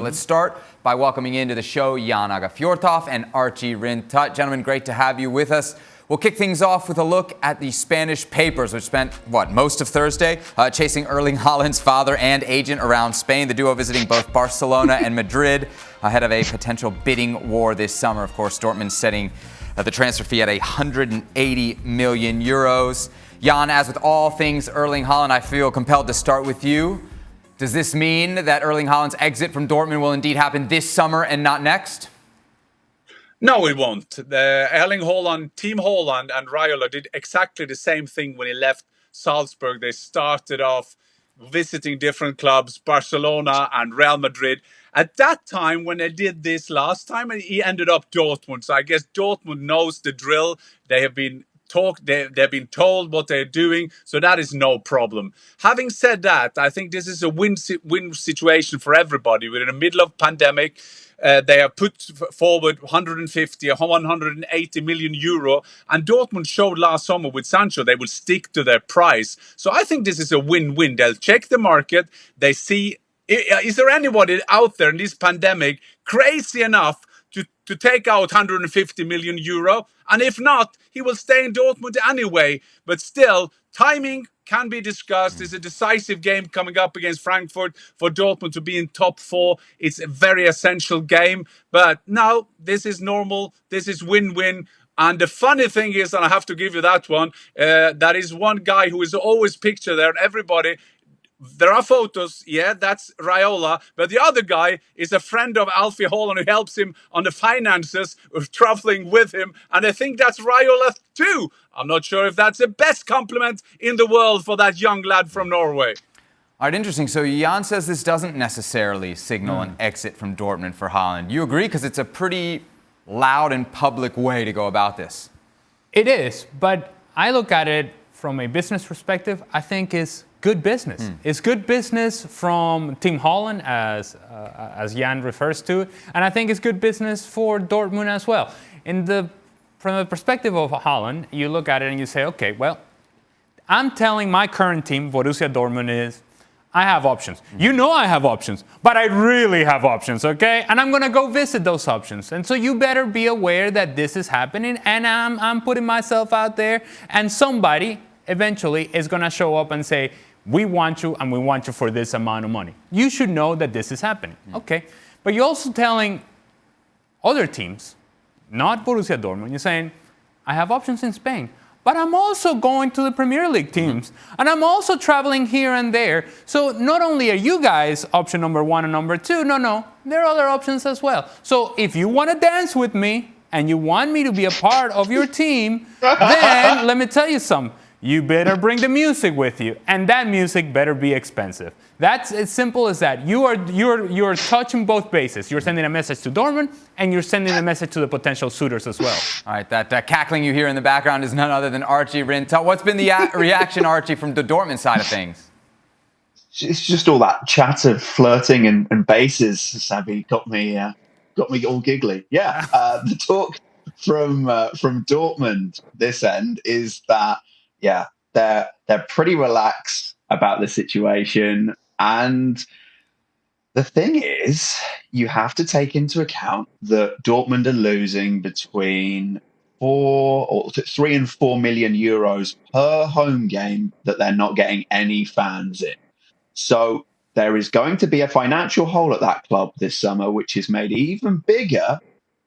Let's start by welcoming into the show Aage Fjortoft and Archie Rhind-Tutt. Gentlemen, great to have you with us. We'll kick things off with a look at the Spanish papers, which spent, most of Thursday chasing Erling Haaland's father and agent around Spain. The duo visiting both Barcelona and Madrid ahead of a potential bidding war this summer. Of course, Dortmund setting the transfer fee at 180 million euros. Jan, as with all things Erling Haaland, I feel compelled to start with you. Does this mean that Erling Haaland's exit from Dortmund will indeed happen this summer and not next? No, it won't. The Erling Haaland, Team Haaland and Raiola did exactly the same thing when he left Salzburg. They started off visiting different clubs, Barcelona and Real Madrid. At that time, when they did this last time, he ended up Dortmund. So I guess Dortmund knows the drill. They have been they've been told what they're doing, so that is no problem. Having said that, I think this is a win situation for everybody. We're in the middle of pandemic. They have put forward 150 or 180 million euro, and Dortmund showed last summer with Sancho they will stick to their price. So I think this is a win-win. They'll check the market. They see, is there anybody out there in this pandemic crazy enough to take out 150 million euro? And if not, he will stay in Dortmund anyway. But still, timing can be discussed. It's a decisive game coming up against Frankfurt for Dortmund to be in top four. It's a very essential game. But now, this is normal. This is win-win. And the funny thing is, and I have to give you that one, that is one guy who is always pictured there. Everybody, there are photos, yeah, that's Raiola, but the other guy is a friend of Alfie Haaland who helps him on the finances of traveling with him, and I think that's Raiola too. I'm not sure if that's the best compliment in the world for that young lad from Norway. All right, interesting. So Jan says this doesn't necessarily signal an exit from Dortmund for Haaland. You agree? Because it's a pretty loud and public way to go about this. It is, but I look at it from a business perspective. I think it's good business. It's good business from Team Haaland, as Jan refers to, and I think it's good business for Dortmund as well. From the perspective of Haaland, you look at it and you say, okay, well, I'm telling my current team, Borussia Dortmund, is I have options. You know I have options, but I really have options, okay? And I'm going to go visit those options. And so you better be aware that this is happening, and I'm putting myself out there, and somebody eventually is going to show up and say, we want you, and we want you for this amount of money. You should know that this is happening. Okay. But you're also telling other teams, not Borussia Dortmund, you're saying, I have options in Spain, but I'm also going to the Premier League teams, and I'm also traveling here and there. So not only are you guys option number one and number two, no, there are other options as well. So if you want to dance with me, and you want me to be a part of your team, then let me tell you something. You better bring the music with you, and that music better be expensive. That's as simple as that. You're touching both bases. You're sending a message to Dortmund, and you're sending a message to the potential suitors as well. All right, that cackling you hear in the background is none other than Archie Rhind-Tutt. What's been the reaction, Archie, from the Dortmund side of things? It's just all that chat of flirting and bases, Sabi, got me all giggly. Yeah, the talk from Dortmund this end is that, yeah, they're pretty relaxed about the situation. And the thing is, you have to take into account that Dortmund are losing between 3 and 4 million euros per home game that they're not getting any fans in. So there is going to be a financial hole at that club this summer, which is made even bigger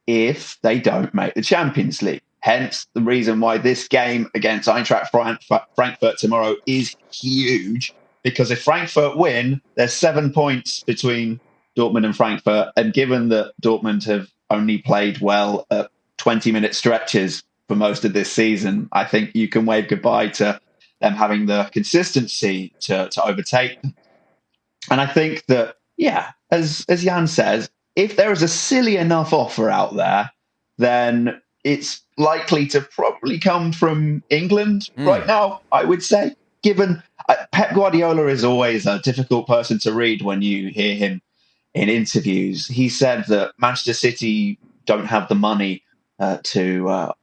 if they don't make the Champions League. Hence, the reason why this game against Eintracht Frankfurt tomorrow is huge, because if Frankfurt win, there's 7 points between Dortmund and Frankfurt. And given that Dortmund have only played well at 20-minute stretches for most of this season, I think you can wave goodbye to them having the consistency to overtake them. And I think that, yeah, as Jan says, if there is a silly enough offer out there, then it's likely to probably come from England right now, I would say. Given Pep Guardiola is always a difficult person to read when you hear him in interviews. He said that Manchester City don't have the money to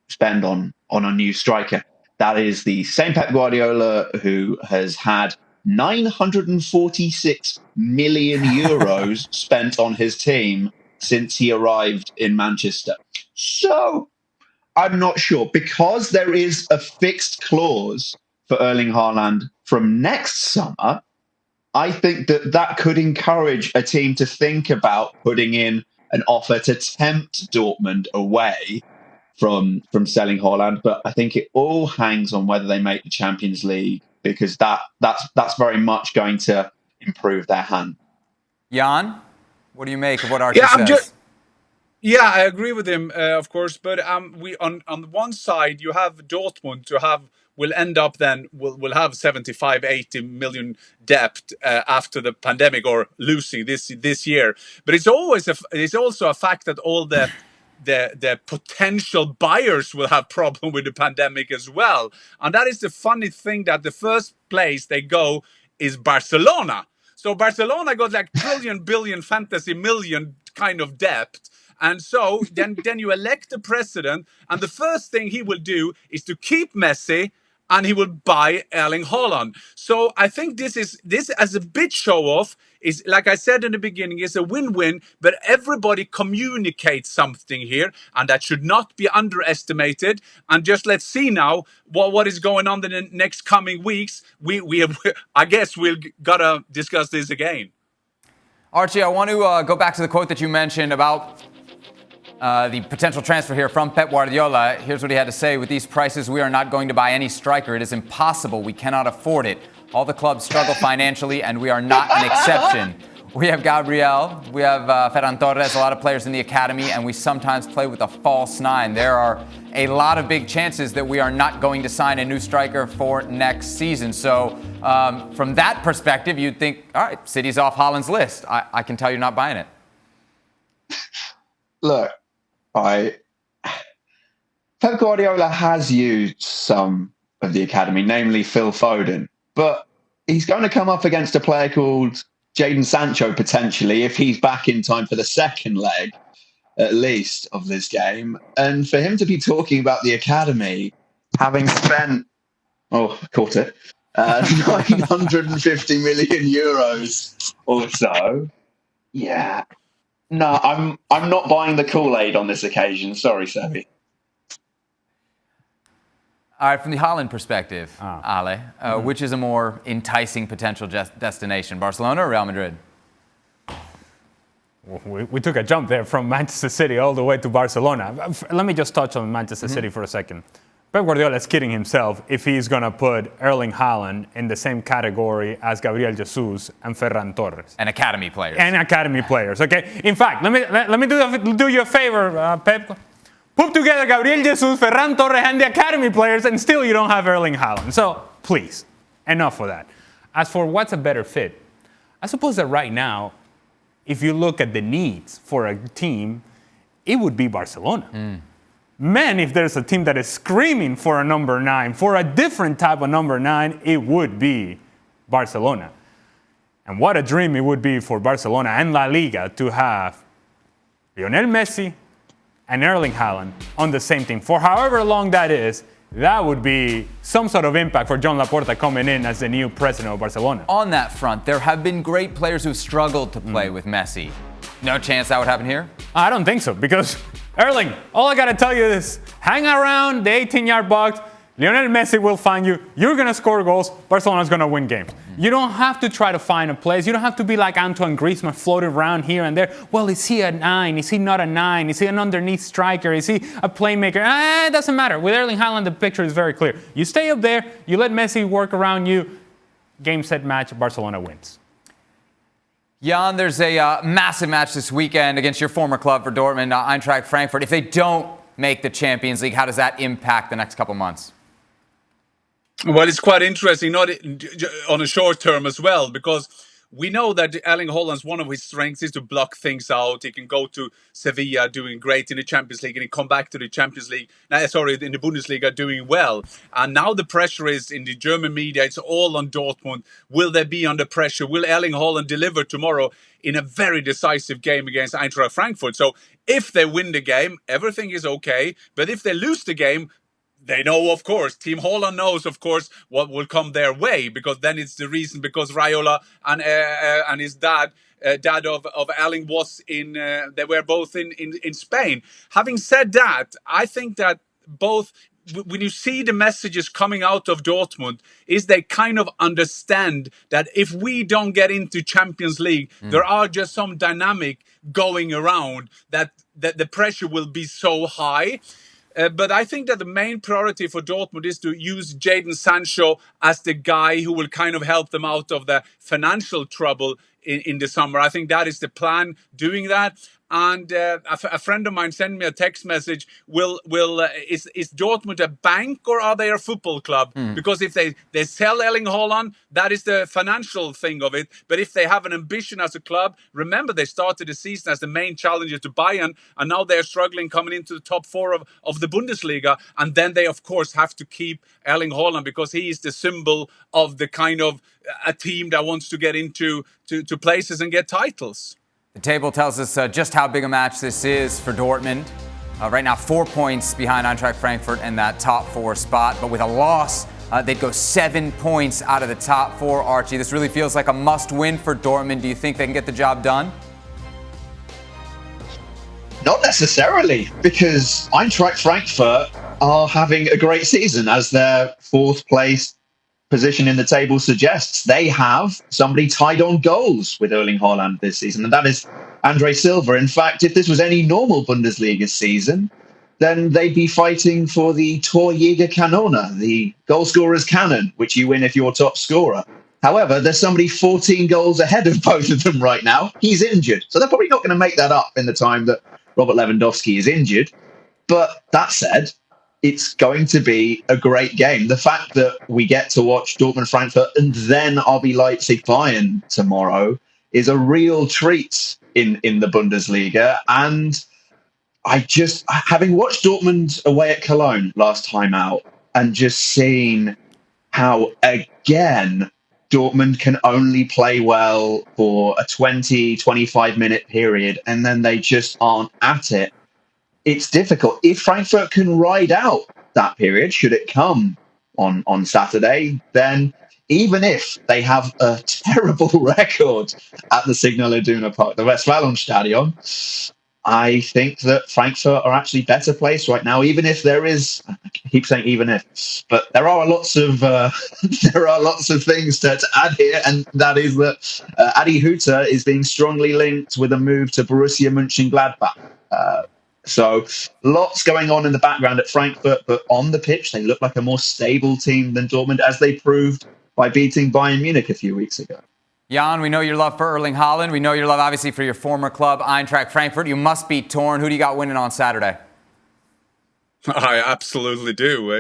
spend on a new striker. That is the same Pep Guardiola who has had 946 million euros spent on his team since he arrived in Manchester. So I'm not sure, because there is a fixed clause for Erling Haaland from next summer. I think that could encourage a team to think about putting in an offer to tempt Dortmund away from selling Haaland. But I think it all hangs on whether they make the Champions League, because that's very much going to improve their hand. Jan, what do you make of what Archie says? Yeah, I agree with him, of course. But we on the one side, you have Dortmund will end up then will have 75-80 million debt after the pandemic, or losing this year. But it's also a fact that all the potential buyers will have problem with the pandemic as well. And that is the funny thing, that the first place they go is Barcelona. So Barcelona got like trillion, billion, fantasy million kind of debt. And so then you elect the president, and the first thing he will do is to keep Messi, and he will buy Erling Haaland. So I think this as a bit show off is, like I said in the beginning, is a win-win, but everybody communicates something here, and that should not be underestimated. And just let's see now what is going on in the next coming weeks. I guess we'll gotta discuss this again. Archie, I want to go back to the quote that you mentioned about the potential transfer here from Pep Guardiola. Here's what he had to say: "With these prices, we are not going to buy any striker. It is impossible. We cannot afford it. All the clubs struggle financially, and we are not an exception. We have Gabriel, we have Ferran Torres, a lot of players in the academy, and we sometimes play with a false nine. There are a lot of big chances that we are not going to sign a new striker for next season." So from that perspective, you'd think, all right, City's off Haaland's list. I can tell you're not buying it. Look, Pep Guardiola has used some of the academy, namely Phil Foden, but he's going to come up against a player called Jadon Sancho potentially if he's back in time for the second leg, at least, of this game. And for him to be talking about the academy, having spent, caught it, 950 million euros or so, yeah. No, I'm not buying the Kool-Aid on this occasion. Sorry, Sebi. All right, from the Haaland perspective, Ale, which is a more enticing potential destination, Barcelona or Real Madrid? We took a jump there from Manchester City all the way to Barcelona. Let me just touch on Manchester City for a second. Pep Guardiola is kidding himself if he's going to put Erling Haaland in the same category as Gabriel Jesus and Ferran Torres. And academy players. Okay? In fact, let me do you a favor, Pep. Put together Gabriel Jesus, Ferran Torres, and the academy players, and still you don't have Erling Haaland. So, please, enough of that. As for what's a better fit, I suppose that right now, if you look at the needs for a team, it would be Barcelona. Man, if there's a team that is screaming for a number 9, for a different type of number 9, it would be Barcelona. And what a dream it would be for Barcelona and La Liga to have Lionel Messi and Erling Haaland on the same team. For however long that is, that would be some sort of impact for John Laporta coming in as the new president of Barcelona. On that front, there have been great players who've struggled to play with Messi. No chance that would happen here? I don't think so, because Erling, all I got to tell you is hang around the 18-yard box. Lionel Messi will find you. You're going to score goals. Barcelona's going to win games. You don't have to try to find a place. You don't have to be like Antoine Griezmann floating around here and there. Well, is he a 9? Is he not a 9? Is he an underneath striker? Is he a playmaker? It doesn't matter. With Erling Haaland, the picture is very clear. You stay up there. You let Messi work around you. Game, set, match. Barcelona wins. Jan, there's a massive match this weekend against your former club for Dortmund, Eintracht Frankfurt. If they don't make the Champions League, how does that impact the next couple months? Well, it's quite interesting, not on a short term as well, because we know that Erling Haaland's one of his strengths is to block things out. He can go to Sevilla doing great in the Champions League, and he come back to the Champions League, in the Bundesliga doing well. And now the pressure is in the German media. It's all on Dortmund. Will they be under pressure? Will Erling Haaland deliver tomorrow in a very decisive game against Eintracht Frankfurt? So if they win the game, everything is okay. But if they lose the game, they know, of course, Team Haaland knows, of course, what will come their way, because then it's the reason, because Raiola and his dad of Erling was they were both in Spain. Having said that, I think that both, when you see the messages coming out of Dortmund, is they kind of understand that if we don't get into Champions League, there are just some dynamic going around that the pressure will be so high. But I think that the main priority for Dortmund is to use Jadon Sancho as the guy who will kind of help them out of the financial trouble in the summer. I think that is the plan, doing that. And a friend of mine sent me a text message. Is Dortmund a bank or are they a football club? Because if they sell Erling Haaland, that is the financial thing of it. But if they have an ambition as a club, remember they started the season as the main challenger to Bayern, and now they're struggling coming into the top 4 of the Bundesliga. And then they, of course, have to keep Erling Haaland because he is the symbol of the kind of a team that wants to get into to places and get titles. The table tells us just how big a match this is for Dortmund. Right now, 4 points behind Eintracht Frankfurt in that top 4 spot. But with a loss, they'd go 7 points out of the top 4, Archie. This really feels like a must-win for Dortmund. Do you think they can get the job done? Not necessarily, because Eintracht Frankfurt are having a great season, as their 4th place position in the table suggests. They have somebody tied on goals with Erling Haaland this season, and that is Andre Silva. In fact, if this was any normal Bundesliga season, then they'd be fighting for the Torjägerkanone, the goal scorer's cannon, which you win if you're top scorer. However, there's somebody 14 goals ahead of both of them right now. He's injured, so they're probably not going to make that up in the time that Robert Lewandowski is injured. But that said, it's going to be a great game. The fact that we get to watch Dortmund Frankfurt and then RB Leipzig Bayern tomorrow is a real treat in the Bundesliga. And having watched Dortmund away at Cologne last time out and just seeing how, again, Dortmund can only play well for a 20, 25-minute period and then they just aren't at it. It's difficult. If Frankfurt can ride out that period, should it come on Saturday, then even if they have a terrible record at the Signal Iduna Park, the Westfalenstadion, I think that Frankfurt are actually better placed right now, even if there is, I keep saying even if, but there are lots of things to add here, and that is that Aage Fjortoft is being strongly linked with a move to Borussia Mönchengladbach. So lots going on in the background at Frankfurt, but on the pitch, they look like a more stable team than Dortmund, as they proved by beating Bayern Munich a few weeks ago. Jan, we know your love for Erling Haaland. We know your love, obviously, for your former club, Eintracht Frankfurt. You must be torn. Who do you got winning on Saturday? I absolutely do.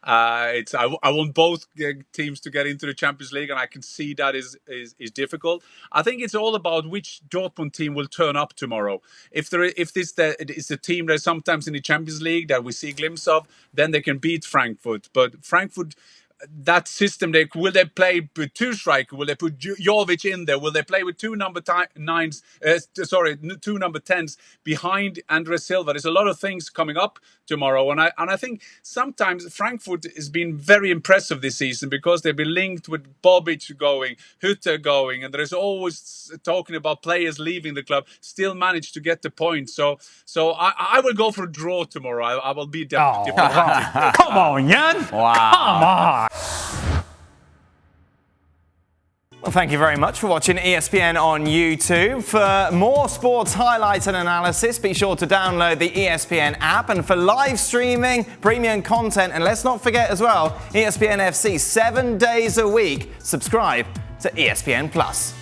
I want both teams to get into the Champions League, and I can see that is difficult. I think it's all about which Dortmund team will turn up tomorrow. If this is a team that is sometimes in the Champions League that we see a glimpse of, then they can beat Frankfurt. But Frankfurt, that system, will they play with 2 strikers? Will they put Jovic in there? Will they play with 2 number 10s behind Andre Silva? There's a lot of things coming up tomorrow, and I think sometimes Frankfurt has been very impressive this season because they've been linked with Bobic going, Hütter going, and there's always talking about players leaving the club, still managed to get the point. So I will go for a draw tomorrow. I will be diplomatic. Come on, Jan. Wow. Come on. Well, thank you very much for watching ESPN on YouTube. For more sports highlights and analysis, be sure to download the ESPN app. And for live streaming, premium content, and let's not forget as well, ESPN FC 7 days a week. Subscribe to ESPN Plus.